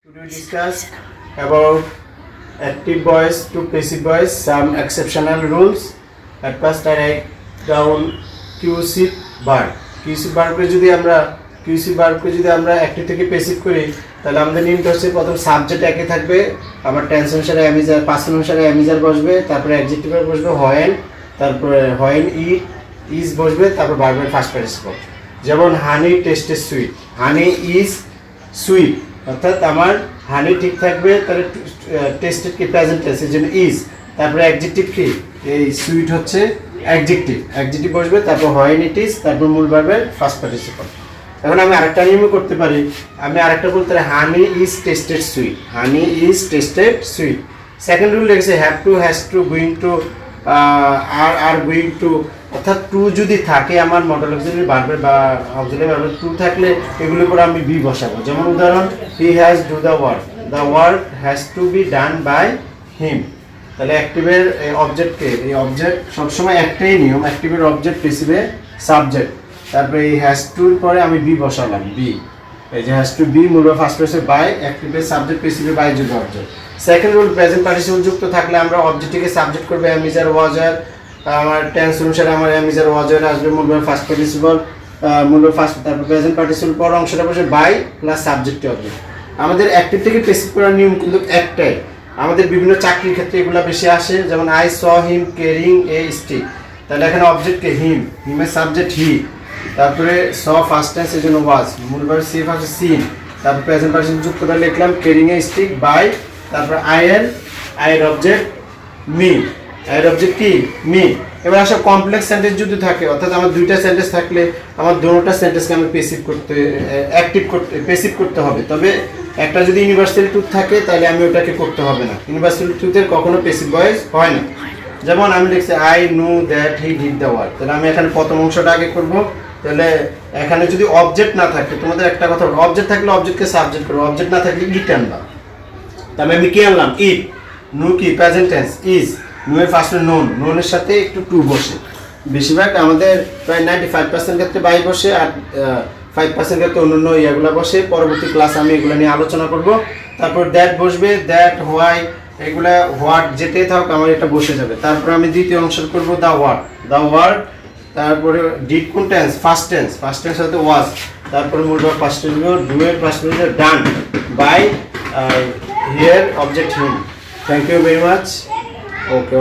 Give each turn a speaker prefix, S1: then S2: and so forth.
S1: Today we discuss about active voice to passive voice, some exceptional rules. At first I write down QC verb. QC verb কে যদি আমরা active থেকে passive করি তাহলে আমাদের নিয়মটা হচ্ছে প্রথম সাবজেক্ট একই থাকবে, আবার টেন্স অনুসারে অ্যামিজার, পাস্ট অনুসারে অ্যামিজার বসবে, তারপরে অ্যাডজেক্টিভ বসবে হোয়েন, তারপরে হোয়েন ইজ বসবে, তারপর ভার্বের ফার্স্ট পার্টিসিপল। যেমন honey tasted sweet, honey is sweet, অর্থাৎ আমার হানি ঠিক থাকবে, তাহলে টেস্টেড কি প্রেজেন্ট টেন্স, এর জন্য ইজ। তারপরে অ্যাডজেক্টিভ কি, এই সুইট হচ্ছে অ্যাডজেক্টিভ বসবে, তারপর হোয়েন ইট ইজ, তারপর মূল ভার্বের ফার্স্ট পার্টিসিপল। এখন আমি আরেকটা নিয়মও করতে পারি, আমি আরেকটা বলতে পারি honey is tasted sweet. Second rule লেগেছে have to, has to, going to, আর গোয়িং টু, অর্থাৎ টু যদি থাকে আমার মডেল অক্সিলারি ভার্বের বা অক্সিলারি ভার্বের টু থাকলে এগুলো করে আমি বি বসাবো। যেমন উদাহরণ, he has do the work has to be done by him. তাহলে অ্যাক্টিভের অবজেক্টকে, এই অবজেক্ট সবসময় একটাই নিয়ম, অ্যাক্টিভের অবজেক্ট পেসিভে সাবজেক্ট, তারপরে এই হ্যাজ টুর পরে আমি বি বসালাম, বি, এই যে হ্যাজ টু বি মূল ফার্স্ট পারসন বাই, অ্যাক্টিভের সাবজেক্ট পেসিভে বাই যুক্ত object. Second rule, present participle যুক্ত থাকলে আমরা অবজেক্টটিকে সাবজেক্ট করবে অ্যামিজার ওয়াজার, আমার টেন্স অনুসারে আমার অ্যামিজার ওয়াজার আসবে মূল ফার্স্ট পার্টিসিপল, তারপর প্রেজেন্ট পার্টিসিপল পর অংশটা বসে বাই প্লাস সাবজেক্ট অবজেক্ট। আমাদের অ্যাক্টিভ থেকে পেসিভ করার নিয়ম কিন্তু একটাই, আমাদের বিভিন্ন চাকরির ক্ষেত্রে এগুলো বেশি আসে। যেমন I saw him carrying a stick, তাহলে এখানে অবজেক্টকে হিমের সাবজেক্ট হি, তারপরে স ফার্স্ট টেন্স এর জন্য ওয়াজ, মূল ভার্ব সি ফার্স্ট সিন, তারপর প্রেজেন্ট পার্টিসিপল যুক্ত করে লিখলাম ক্যারিং এ স্টিক বাই, তারপর আইয়ের অবজেক্ট মি, কি মি। এবার আসলে কমপ্লেক্স সেন্টেন্স যদি থাকে, অর্থাৎ আমার দুইটা সেন্টেন্স থাকলে আমার দুটোটা সেন্টেন্সকে আমি পেসিভ করতে হবে, তবে একটা যদি ইউনিভার্সাল ট্রুথ থাকে তাহলে আমি ওটাকে করতে হবে না। ইউনিভার্সাল ট্রুথের কখনো পেসিভ ভয়েস হয় না। যেমন আমি লিখছি I know that he did the work, তাহলে আমি এখানে প্রথম অংশটা আগে করব। তাহলে এখানে যদি অবজেক্ট না থাকে, তোমাদের একটা কথা বলবো, অবজেক্ট থাকলে অবজেক্টকে সাবজেক্ট করবো, অবজেক্ট না থাকলে ইট আনবা। তাহলে আমি কি আনলাম, ইট, নো কি প্রেজেন্ট টেন্স, ইজ, নোয়ের ফার্স্টে নোনের সাথে একটু টু বসে, বেশিরভাগ আমাদের প্রায় 95% ক্ষেত্রে বাই বসে, আর 5% ক্ষেত্রে অন্যান্য ইয়াগুলো বসে। পরবর্তী ক্লাস আমি এগুলো নিয়ে আলোচনা করব। তারপর দ্যাট বসবে, দ্যাট, হোয়াই, এগুলা হোয়াট যেতেই থাক আমার এটা বসে যাবে। তারপর আমি দ্বিতীয় অংশ করব দ্য ওয়ার্ড, তারপরে ডিড কোন টেন্স, ফার্স্ট টেন্স সাথে ওয়াজ, তারপরে মূল ভার্ব ফার্স্ট টেন্স, ডুয়ের first tense done by here object him. Thank you very much. Okay.